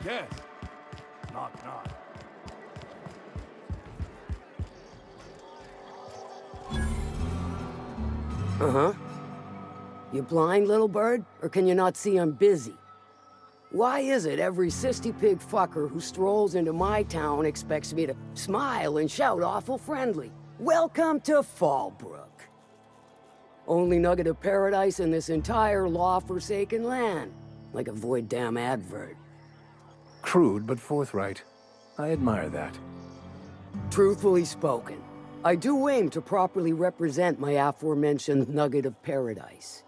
guess. Knock, knock. Uh-huh. You blind, little bird? Or can you not see I'm busy? Why is it every sissy-pig fucker who strolls into my town expects me to smile and shout awful friendly? Welcome to Fallbrook. Only nugget of paradise in this entire law-forsaken land. Like a void damn advert. Crude but forthright. I admire that. Truthfully spoken, I do aim to properly represent my aforementioned nugget of paradise.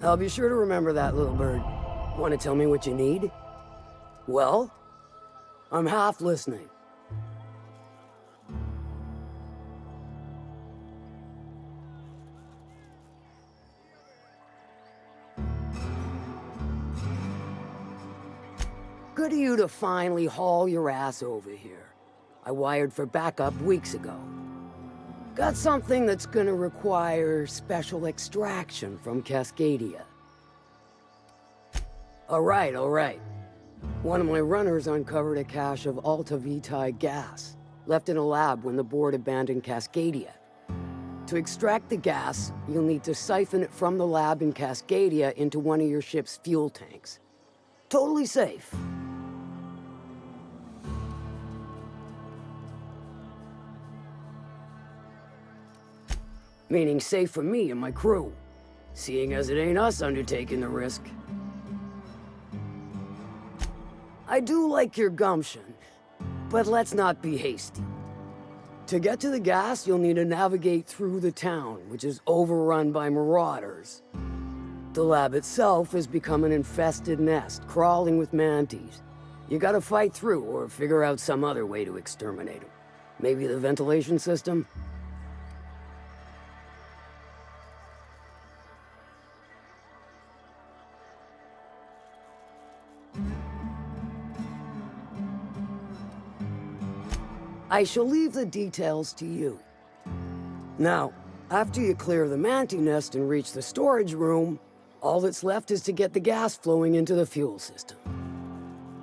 I'll be sure to remember that, little bird. Want to tell me what you need? Well, I'm half listening. Good of you to finally haul your ass over here. I wired for backup weeks ago. Got something that's gonna require special extraction from Cascadia. All right. One of my runners uncovered a cache of Alta Vitae gas, left in a lab when the board abandoned Cascadia. To extract the gas, you'll need to siphon it from the lab in Cascadia into one of your ship's fuel tanks. Totally safe. Meaning safe for me and my crew, seeing as it ain't us undertaking the risk. I do like your gumption, but let's not be hasty. To get to the gas, you'll need to navigate through the town, which is overrun by marauders. The lab itself has become an infested nest, crawling with mantis. You gotta fight through or figure out some other way to exterminate them. Maybe the ventilation system? I shall leave the details to you. Now, after you clear the mantis nest and reach the storage room, all that's left is to get the gas flowing into the fuel system.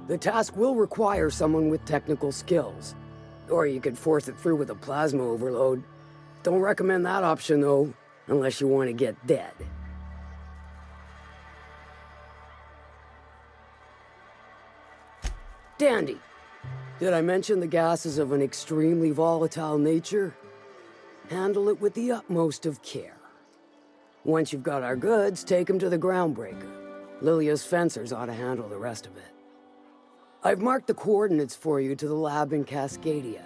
The task will require someone with technical skills, or you could force it through with a plasma overload. Don't recommend that option though, unless you want to get dead. Dandy. Did I mention the gas is of an extremely volatile nature? Handle it with the utmost of care. Once you've got our goods, take them to the groundbreaker. Lilia's fencers ought to handle the rest of it. I've marked the coordinates for you to the lab in Cascadia.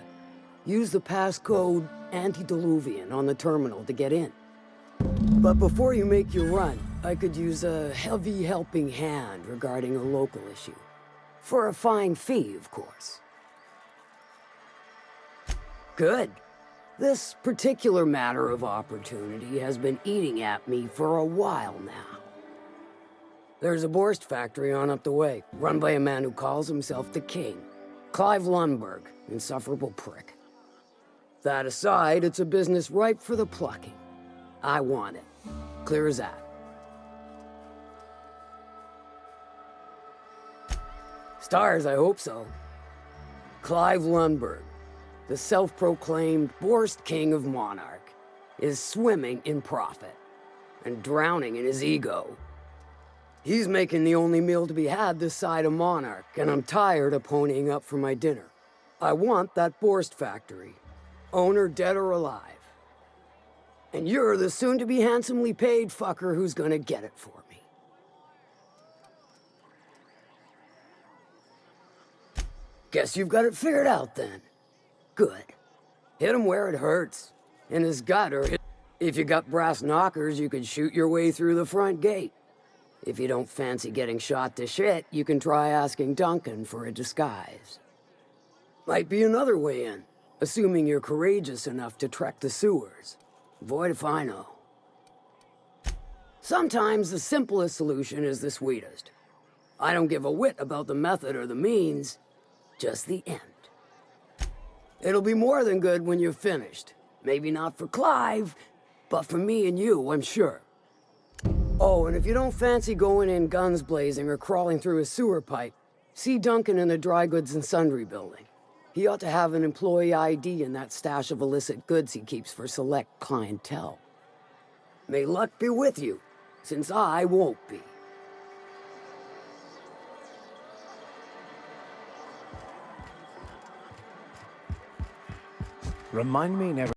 Use the passcode Antediluvian on the terminal to get in. But before you make your run, I could use a heavy helping hand regarding a local issue. For a fine fee, of course. Good. This particular matter of opportunity has been eating at me for a while now. There's a Borst factory on up the way, run by a man who calls himself the King. Clive Lundberg, insufferable prick. That aside, it's a business ripe for the plucking. I want it. Clear as that. Stars, I hope so. Clive Lundberg, the self-proclaimed Borst King of Monarch, is swimming in profit and drowning in his ego. He's making the only meal to be had this side of Monarch, and I'm tired of ponying up for my dinner. I want that Borst factory, owner dead or alive. And you're the soon-to-be handsomely paid fucker who's gonna get it for me. Guess you've got it figured out then. Good. Hit him where it hurts. In his gut, or if you got brass knockers, you could shoot your way through the front gate. If you don't fancy getting shot to shit, you can try asking Duncan for a disguise. Might be another way in, assuming you're courageous enough to trek the sewers. Void if I know. Sometimes the simplest solution is the sweetest. I don't give a whit about the method or the means, just the end. It'll be more than good when you're finished. Maybe not for Clive, but for me and you, I'm sure. Oh, and if you don't fancy going in guns blazing or crawling through a sewer pipe, see Duncan in the dry goods and sundry building. He ought to have an employee ID in that stash of illicit goods he keeps for select clientele. May luck be with you, since I won't be. Remind me never...